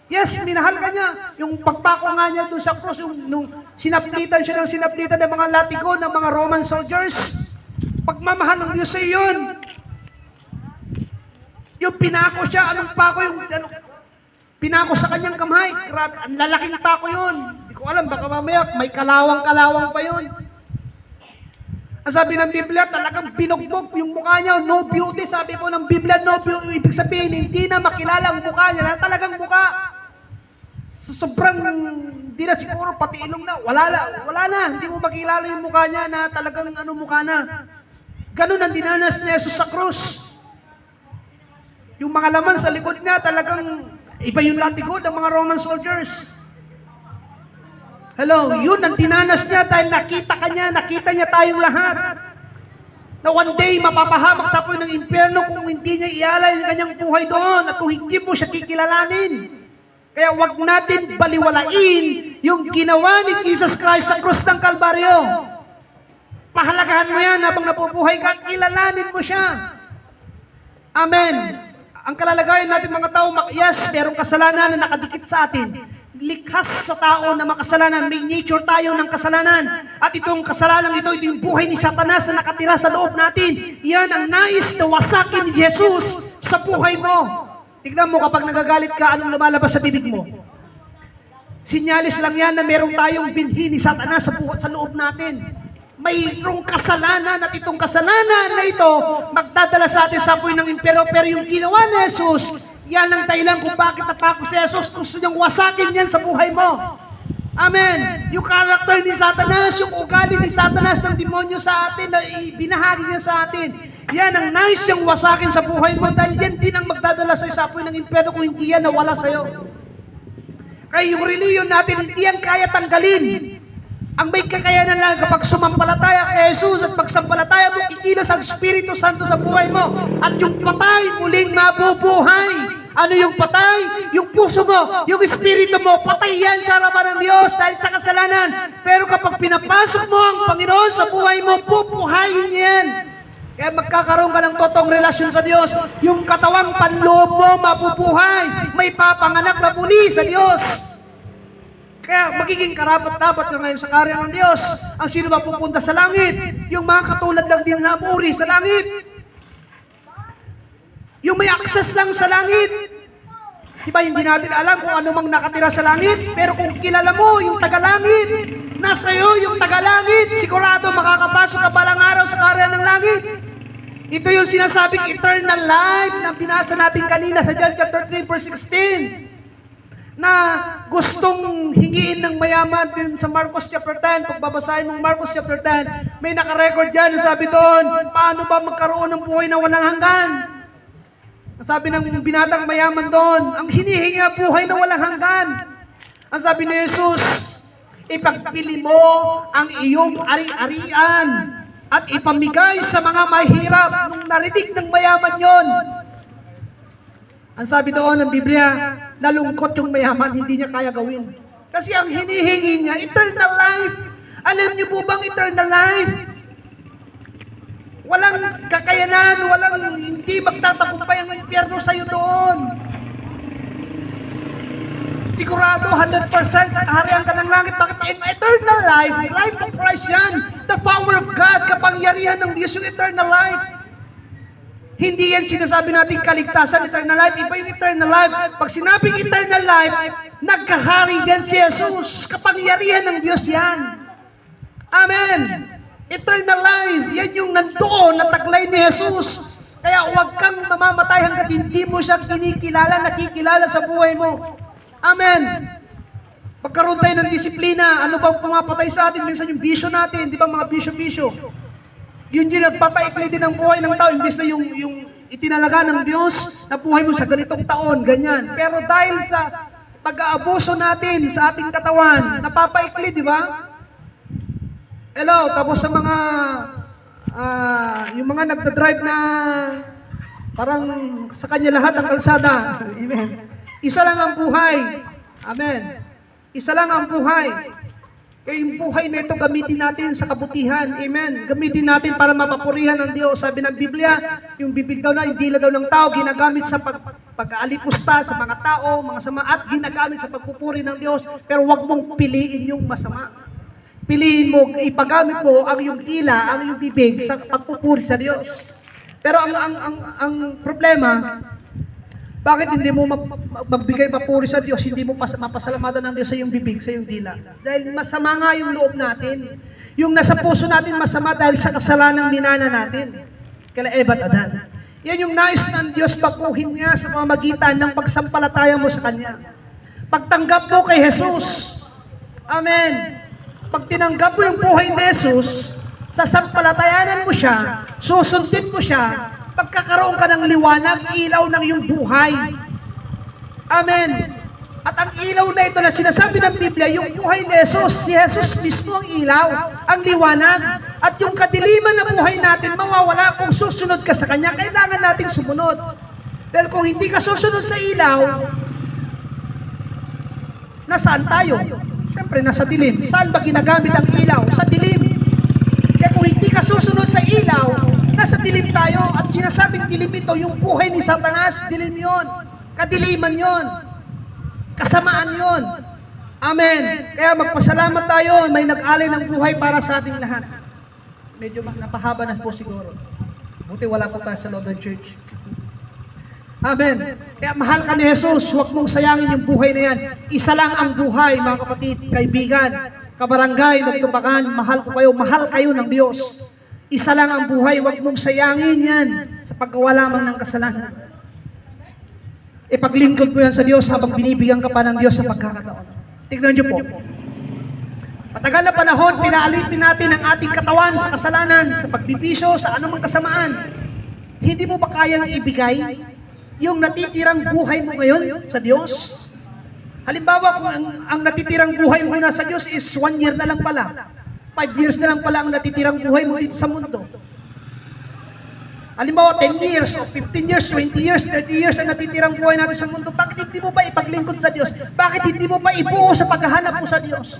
Yes, minahal ka niya. Yung pagpako nga niya doon sa cross, nung sinaplitan siya ng mga latigo, ng mga Roman soldiers, pagmamahal ng Diyos sa yun. Yung pinako siya, anong pako yung, pinako sa kanyang kamay, grabe, ang lalaking pako yun. Hindi ko alam, baka mamaya may kalawang-kalawang pa yun. Ang sabi ng Biblia, talagang binugbog yung mukha niya, no beauty. Sabi po ng Biblia, no beauty. Ibig sabihin, hindi na makilala ang mukha niya, na talagang mukha. Sobrang, hindi na siguro, pati ilong na, wala na. Hindi mo makilala yung mukha niya na talagang mukha na. Ganun ang dinanas ni Jesus sa krus. Yung mga laman sa likod niya, talagang iba yung latigo ng mga Roman soldiers. Hello, yun ang dinanas niya dahil nakita niya tayong lahat. Na one day mapapahamak sa apoy ng impyerno kung hindi niya ialay ang kanyang buhay doon at kung hindi mo siya kikilalanin. Kaya wag natin baliwalain yung ginawa ni Jesus Christ sa krus ng Kalbaryo. Pahalagahan mo yan habang napubuhay ka, kilalanin mo siya. Amen. Ang kalalagayan natin mga tao, yes, merong kasalanan na nakadikit sa atin. Likas sa tao na makasalanan, may nature tayo ng kasalanan. At itong kasalanan ito yung buhay ni Satanas na nakatira sa loob natin. Yan ang nais na wasakin ni Jesus sa buhay mo. Tignan mo kapag nagagalit ka, anong lumalabas sa bibig mo? Sinyalis lang yan na merong tayong binhi ni Satanas sa loob natin. Mayroong kasalanan at itong kasalanan na ito magdadala sa atin sa apoy ng impyerno. Pero yung ginawa ni Jesus, yan ang dahilan kung bakit napako si Jesus. Gusto niyang wasakin yan sa buhay mo. Amen. Yung character ni Satanas, yung ugali ni Satanas ng demonyo sa atin, na ibinahagi niya sa atin, yan ang nais niyang wasakin sa buhay mo dahil yan din ang magdadala sa apoy ng impyerno kung hindi yan nawala sa'yo. Kaya yung reliyon natin, hindi yan kaya tanggalin. Ang may kakayanan lang kapag sumampalataya kay Jesus at pagsampalataya mo, kikilos ang Espiritu Santo sa buhay mo. At yung patay, muling mabubuhay. Ano yung patay? Yung puso mo, yung Espiritu mo, patay yan sa harapan ng Diyos dahil sa kasalanan. Pero kapag pinapasok mo ang Panginoon sa buhay mo, pupuhayin yan. Kaya magkakaroon ka ng totoong relasyon sa Diyos. Yung katawang panloob mo, mabubuhay. May papanganak na muli sa Diyos. Kaya magiging karapat-dapat ka ngayon sa karya ng Diyos. Ang sino ba pupunta sa langit? Yung mga katulad lang din na muri sa langit. Yung may access lang sa langit. Diba hindi natin alam kung ano mang nakatira sa langit, pero kung kilala mo yung tagalangit, nasa iyo yung tagalangit, sigurado makakapasok ka balang araw sa karya ng langit. Ito yung sinasabing eternal life na binasa natin kanina sa John chapter 3 verse 16. Na gustong hingiin ng mayaman din sa Marcos chapter 10, pag babasahin ng Marcos chapter 10, may nakarecord dyan, sabi doon, paano ba magkaroon ng buhay na walang hanggan? Sabi ng binatang mayaman doon, ang hinihingi na buhay na walang hanggan. Ang sabi ni Jesus, ipagpili mo ang iyong ari-arian at ipamigay sa mga mahirap. Nung narinig ng mayaman yon, ang sabi doon ng Biblia, nalungkot yung mayaman, hindi niya kaya gawin. Kasi ang hinihingi niya, eternal life. Alam niyo po bang eternal life? Walang kakayanan, hindi magtatagumpay ang impyerno sa'yo doon. Sigurado, 100% sa kaharian ka ng langit. Bakit? Eternal life, life of Christ yan. The power of God, kapangyarihan ng Diyos yung eternal life. Hindi yan sinasabi natin kaligtasan, eternal life. Iba yung eternal life. Pag sinabing eternal life, nagkahari dyan si Jesus. Kapangyarihan ng Diyos yan. Amen. Eternal life, yan yung nandoon na taglay ni Jesus. Kaya huwag kang mamamatay hanggat hindi mo siya nakikilala sa buhay mo. Amen. Pagkaroon tayo ng disiplina, ano bang pumapatay sa atin? Minsan yung bisyo natin, di ba mga bisyo-bisyo? Yun din nagpapaikli din ang buhay ng tao, imbis na yung itinalaga ng Diyos na buhay mo sa ganitong taon, ganyan. Pero dahil sa pag-aabuso natin sa ating katawan, napapaikli, di ba? Hello, tapos sa mga, yung mga nagdadrive na parang sa kanya lahat ang kalsada. Amen. Isa lang ang buhay. Amen. Isa lang ang buhay. Kaya yung buhay na ito gamitin natin sa kabutihan. Amen. Gamitin natin para mapapurihan ng Diyos. Sabi ng Biblia, yung bibig daw na, yung dila daw ng tao, ginagamit sa pag-aalipusta sa mga tao, mga sama, at ginagamit sa pagpupuri ng Diyos. Pero wag mong piliin yung masama. Piliin mo, ipagamit mo ang iyong dila, ang iyong bibig sa pagpupuri sa Diyos. Pero ang problema, bakit hindi mo magbigay papuri sa Diyos, hindi mo mapasalamatan ng Diyos sa iyong bibig, sa iyong dila? Dahil masama nga yung loob natin. Yung nasa puso natin masama dahil sa kasalanang minana natin. Kala Eva at Adan. Yan yung nais ng Diyos baguhin niya sa pamamagitan ng pagsampalataya mo sa Kanya. Pagtanggap mo kay Jesus. Amen. Pag tinanggap mo yung buhay ni Jesus, sasampalatayanan mo siya, susundin mo siya, pagkakaroon ka ng liwanag, ilaw ng iyong buhay. Amen. At ang ilaw na ito na sinasabi ng Biblia, yung buhay ni Jesus, si Jesus mismo ang ilaw, ang liwanag. At yung kadiliman na buhay natin, mawawala kung susunod ka sa Kanya. Kailangan nating sumunod. Dahil kung hindi ka susunod sa ilaw, nasaan tayo? Siyempre, nasa dilim. Saan ba ginagamit ang ilaw? Sa dilim. Kaya kung hindi ka susunod sa ilaw, nasa dilim tayo. At sinasabing dilim ito, yung buhay ni Satanas, dilim yon, kadiliman yon, kasamaan yon. Amen. Kaya magpasalamat tayo, may nag-alay ng buhay para sa ating lahat. Medyo napahaba na po siguro. Buti wala po tayo sa loob ng church. Amen. Kaya mahal ka ni Jesus, huwag mong sayangin yung buhay na yan. Isa lang ang buhay, mga kapatid, kaibigan, kabarangay, nagtubakan, mahal kayo ng Diyos. Isa lang ang buhay, huwag mong sayangin yan sa paggawa lamang ng kasalanan. Ipaglingkod mo yan sa Diyos habang binibigyan ka pa ng Diyos sa pagkakataon. Tignan niyo po. Matagal na panahon, pinaalipin natin ang ating katawan sa kasalanan, sa pagbibisyo, sa anumang kasamaan. Hindi mo ba kayang ibigay yung natitirang buhay mo ngayon sa Diyos? Halimbawa, kung ang natitirang buhay mo na sa Diyos is 1 year na lang pala, 5 years na lang pala ang natitirang buhay mo dito sa mundo. Halimbawa, 10 years, o 15 years, 20 years, 30 years ang natitirang buhay natin sa mundo. Bakit hindi mo pa ipaglingkod sa Diyos? Bakit hindi mo pa ibuo sa paghahanap mo sa Diyos?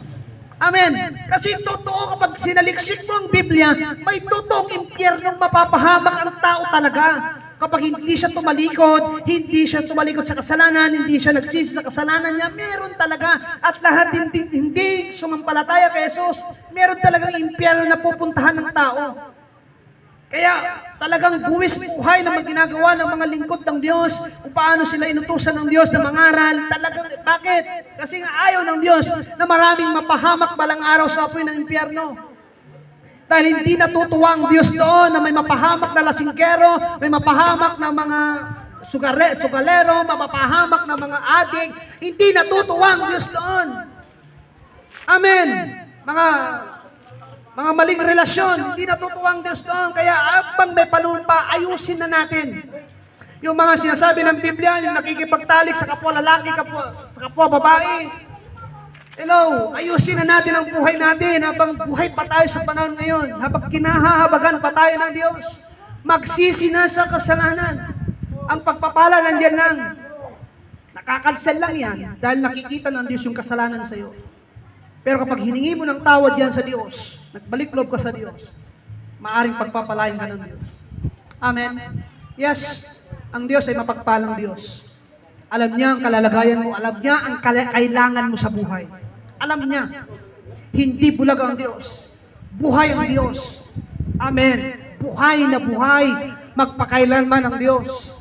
Amen. Kasi totoo kapag sinaliksik mo ang Biblia, may totoong impyernong mapapahamak ang tao talaga. Kapag hindi siya tumalikod sa kasalanan, hindi siya nagsisi sa kasalanan niya, meron talaga. At lahat hindi sumampalataya kay Jesus, meron talagang impyerno na pupuntahan ng tao. Kaya talagang buwis buhay na ginagawa ng mga lingkod ng Diyos, kung paano sila inutusan ng Diyos na mangaral. Talagang, bakit? Kasi nga ayaw ng Diyos na maraming mapahamak balang araw sa apoy ng impyerno. Dahil hindi natutuwa ang Diyos doon na may mapahamak na lasingkero, may mapahamak na mga sugalero, mapapahamak na mga adik. Hindi natutuwa ang Diyos doon. Amen. Mga maling relasyon, hindi natutuwa ang Diyos doon. Kaya habang may panumpa, ayusin na natin. Yung mga sinasabi ng Biblia, yung nakikipagtalik sa kapwa lalaki, sa kapwa babae. Hello, ayusin na natin ang buhay natin habang buhay pa tayo sa panahon ngayon, habang kinahahabagan pa tayo ng Diyos. Magsisi na sa kasalanan. Ang pagpapala nandiyan lang. Nakakansel lang yan dahil nakikita ng Diyos yung kasalanan sa iyo. Pero kapag hiningi mo ng tawad yan sa Diyos, nagbalik loob ka sa Diyos, maaring pagpapalain ka ng Diyos. Amen? Yes, ang Diyos ay mapagpalang Diyos. Alam niya ang kalalagayan mo, alam niya ang kailangan mo sa buhay. Alam niya, hindi bulag ang Diyos. Buhay ang Diyos. Amen. Buhay na buhay, magpakailanman ang Diyos.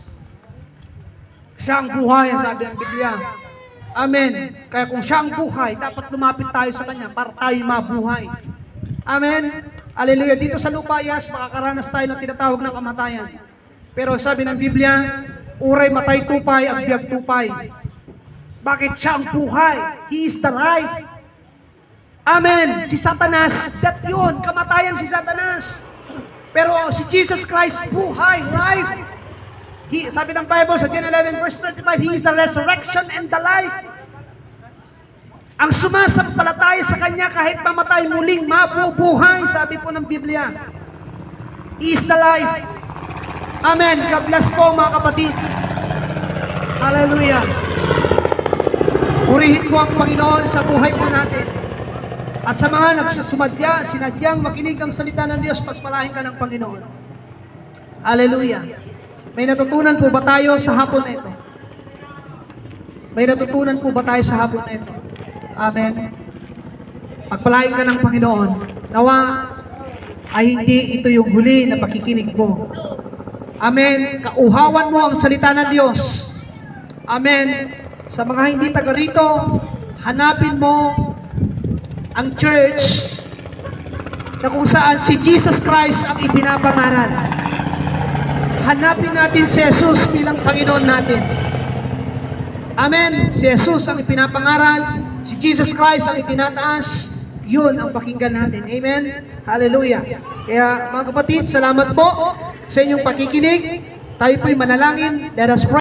Siya ang buhay, ang sabi ng Biblia. Amen. Kaya kung siya ang buhay, dapat lumapit tayo sa Kanya para tayo mabuhay. Amen. Hallelujah. Dito sa lupa, yes, makakaranas tayo ng tinatawag ng kamatayan. Pero sabi ng Biblia, uray matay tupay, ang biyag tupay. Bakit siya ang buhay? He is the life. Amen. Si Satanas, that yun, kamatayan si Satanas. Pero si Jesus Christ, buhay, life. Sabi ng Bible sa John 11 verse 35, He is the resurrection and the life. Ang sumasampalataya sa Kanya kahit mamatay muling mabubuhay, sabi po ng Biblia. He is the life. Amen. God bless po mga kapatid. Hallelujah. Purihin po ang Panginoon sa buhay po natin. At sa mga sinadyang makinig ang salita ng Diyos, pagpalain ka ng Panginoon. Hallelujah. May natutunan po ba tayo sa hapon na ito? May natutunan po ba tayo sa hapon na ito? Amen. Pagpalain ka ng Panginoon. Nawa ay hindi ito yung huli na pakikinig mo. Amen. Kauhawan mo ang salita ng Diyos. Amen. Sa mga hindi taga rito, hanapin mo ang church na kung saan si Jesus Christ ang ipinapangaral. Hanapin natin si Jesus bilang Panginoon natin. Amen. Si Jesus ang ipinapangaral, si Jesus Christ ang itinataas, yun ang pakinggan natin. Amen. Hallelujah. Kaya mga kapatid, salamat po sa inyong pakikinig. Tayo po'y manalangin. Let us pray.